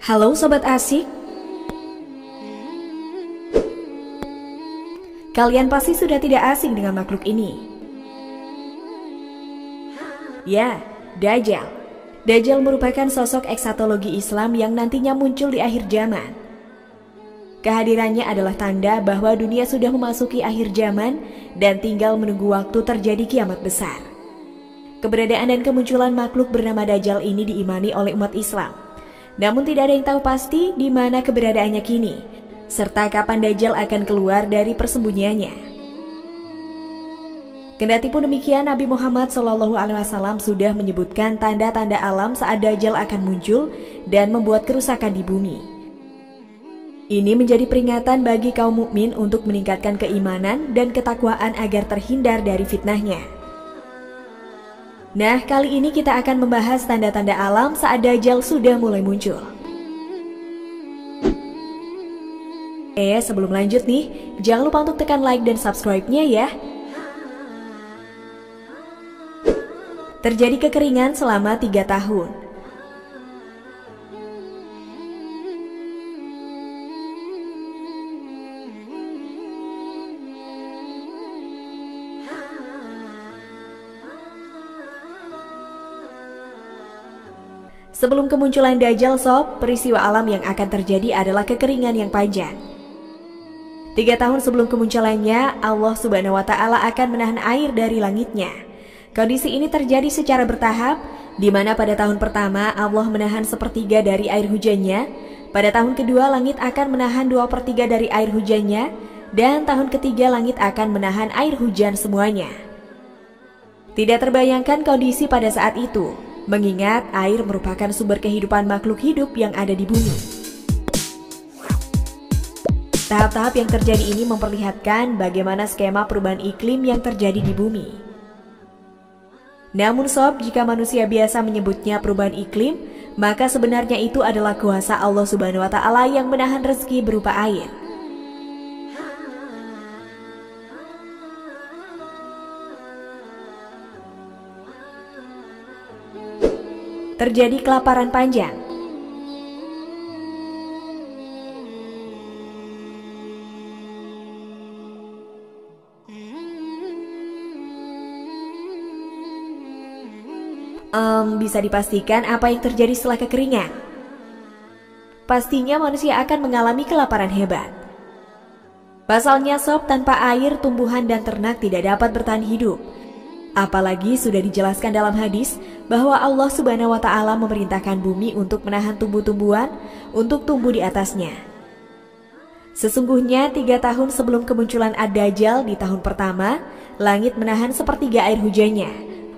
Halo Sobat Asik. Kalian pasti sudah tidak asing dengan makhluk ini. Ya, Dajjal. Dajjal merupakan sosok eksatologi Islam yang nantinya muncul di akhir zaman. Kehadirannya adalah tanda bahwa dunia sudah memasuki akhir zaman dan tinggal menunggu waktu terjadi kiamat besar. Keberadaan dan kemunculan makhluk bernama Dajjal ini diimani oleh umat Islam. Namun tidak ada yang tahu pasti di mana keberadaannya kini, serta kapan Dajjal akan keluar dari persembunyiannya. Kendati pun demikian, Nabi Muhammad SAW sudah menyebutkan tanda-tanda alam saat Dajjal akan muncul dan membuat kerusakan di bumi. Ini menjadi peringatan bagi kaum mukmin untuk meningkatkan keimanan dan ketakwaan agar terhindar dari fitnahnya. Nah, kali ini kita akan membahas tanda-tanda alam saat Dajjal sudah mulai muncul. Sebelum lanjut nih, jangan lupa untuk tekan like dan subscribe-nya ya. Terjadi kekeringan selama 3 tahun. Sebelum kemunculan Dajjal Sob, peristiwa alam yang akan terjadi adalah kekeringan yang panjang. 3 tahun sebelum kemunculannya, Allah Subhanahu wa Ta'ala akan menahan air dari langitnya. Kondisi ini terjadi secara bertahap, di mana pada tahun pertama Allah menahan 1/3 dari air hujannya, pada tahun kedua langit akan menahan 2/3 dari air hujannya, dan tahun ketiga langit akan menahan air hujan semuanya. Tidak terbayangkan kondisi pada saat itu, mengingat air merupakan sumber kehidupan makhluk hidup yang ada di bumi. Tahap-tahap yang terjadi ini memperlihatkan bagaimana skema perubahan iklim yang terjadi di bumi. Namun Sob, jika manusia biasa menyebutnya perubahan iklim, maka sebenarnya itu adalah kuasa Allah Subhanahu wa Ta'ala yang menahan rezeki berupa air. Terjadi kelaparan panjang. Bisa dipastikan apa yang terjadi setelah kekeringan? Pastinya manusia akan mengalami kelaparan hebat. Pasalnya Sob, tanpa air, tumbuhan dan ternak tidak dapat bertahan hidup. Apalagi sudah dijelaskan dalam hadis bahwa Allah Subhanahu wa Ta'ala memerintahkan bumi untuk menahan tumbuh-tumbuhan untuk tumbuh di atasnya. Sesungguhnya 3 tahun sebelum kemunculan Ad-Dajjal, di tahun pertama, langit menahan 1/3 air hujannya,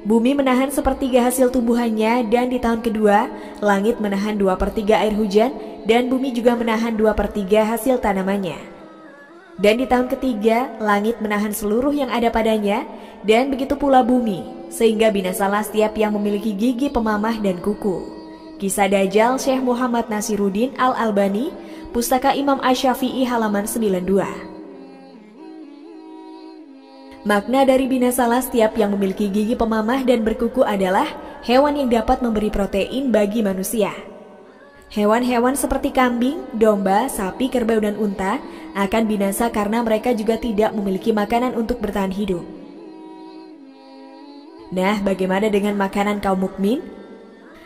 bumi menahan 1/3 hasil tumbuhannya, dan di tahun kedua, langit menahan 2/3 air hujan, dan bumi juga menahan 2/3 hasil tanamannya. Dan di tahun ketiga, langit menahan seluruh yang ada padanya, dan begitu pula bumi, sehingga binasalah setiap yang memiliki gigi pemamah dan kuku. Kisah Dajjal Syekh Muhammad Nasiruddin Al-Albani, Pustaka Imam Asy-Syafi'i halaman 92. Makna dari binasalah setiap yang memiliki gigi pemamah dan berkuku adalah hewan yang dapat memberi protein bagi manusia. Hewan-hewan seperti kambing, domba, sapi, kerbau, dan unta akan binasa karena mereka juga tidak memiliki makanan untuk bertahan hidup. Nah, bagaimana dengan makanan kaum mukmin?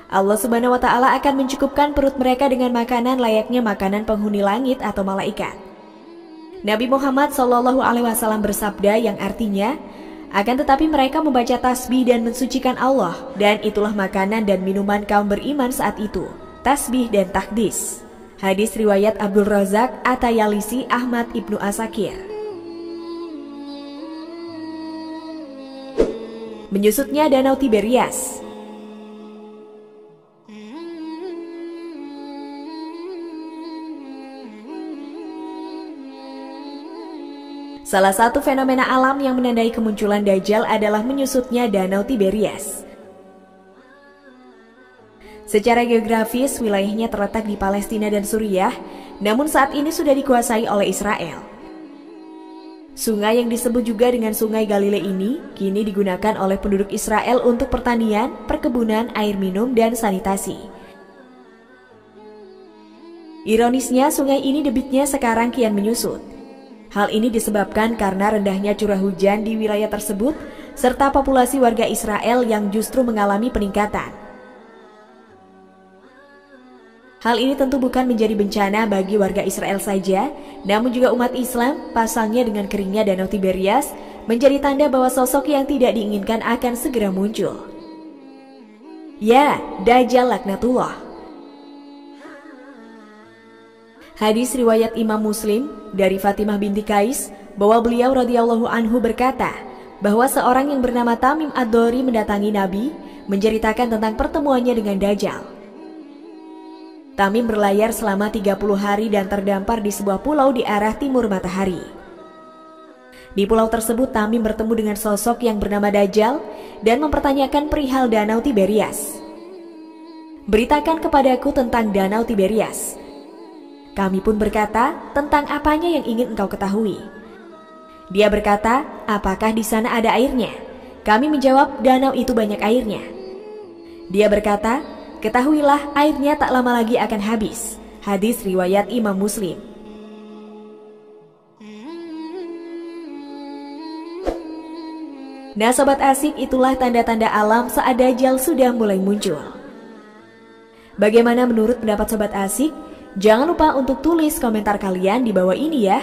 Allah Subhanahu wa Ta'ala akan mencukupkan perut mereka dengan makanan layaknya makanan penghuni langit atau malaikat. Nabi Muhammad SAW bersabda yang artinya, akan tetapi mereka membaca tasbih dan mensucikan Allah, dan itulah makanan dan minuman kaum beriman saat itu, tasbih dan takdis. Hadis riwayat Abdul Razak At-Tayalisi Ahmad Ibnu Asakir. Menyusutnya Danau Tiberias. Salah satu fenomena alam yang menandai kemunculan Dajjal adalah menyusutnya Danau Tiberias. Secara geografis, wilayahnya terletak di Palestina dan Suriah, namun saat ini sudah dikuasai oleh Israel. Sungai yang disebut juga dengan Sungai Galilea ini kini digunakan oleh penduduk Israel untuk pertanian, perkebunan, air minum, dan sanitasi. Ironisnya, sungai ini debitnya sekarang kian menyusut. Hal ini disebabkan karena rendahnya curah hujan di wilayah tersebut, serta populasi warga Israel yang justru mengalami peningkatan. Hal ini tentu bukan menjadi bencana bagi warga Israel saja, namun juga umat Islam. Pasalnya dengan keringnya Danau Tiberias menjadi tanda bahwa sosok yang tidak diinginkan akan segera muncul. Ya, Dajjal laknatullah. Hadis riwayat Imam Muslim dari Fatimah binti Qais bahwa beliau radhiyallahu anhu berkata bahwa seorang yang bernama Tamim Ad-Dari mendatangi Nabi menceritakan tentang pertemuannya dengan Dajjal. Tamim berlayar selama 30 hari dan terdampar di sebuah pulau di arah timur matahari. Di pulau tersebut Tamim bertemu dengan sosok yang bernama Dajjal dan mempertanyakan perihal Danau Tiberias. "Beritakan kepadaku tentang Danau Tiberias." Kami pun berkata, "Tentang apanya yang ingin engkau ketahui?" Dia berkata, "Apakah di sana ada airnya?" Kami menjawab, "Danau itu banyak airnya." Dia berkata, "Ketahuilah, airnya tak lama lagi akan habis." Hadis riwayat Imam Muslim. Nah sobat asik, itulah tanda-tanda alam saat Dajjal sudah mulai muncul. Bagaimana menurut pendapat sobat asik? Jangan lupa untuk tulis komentar kalian di bawah ini ya.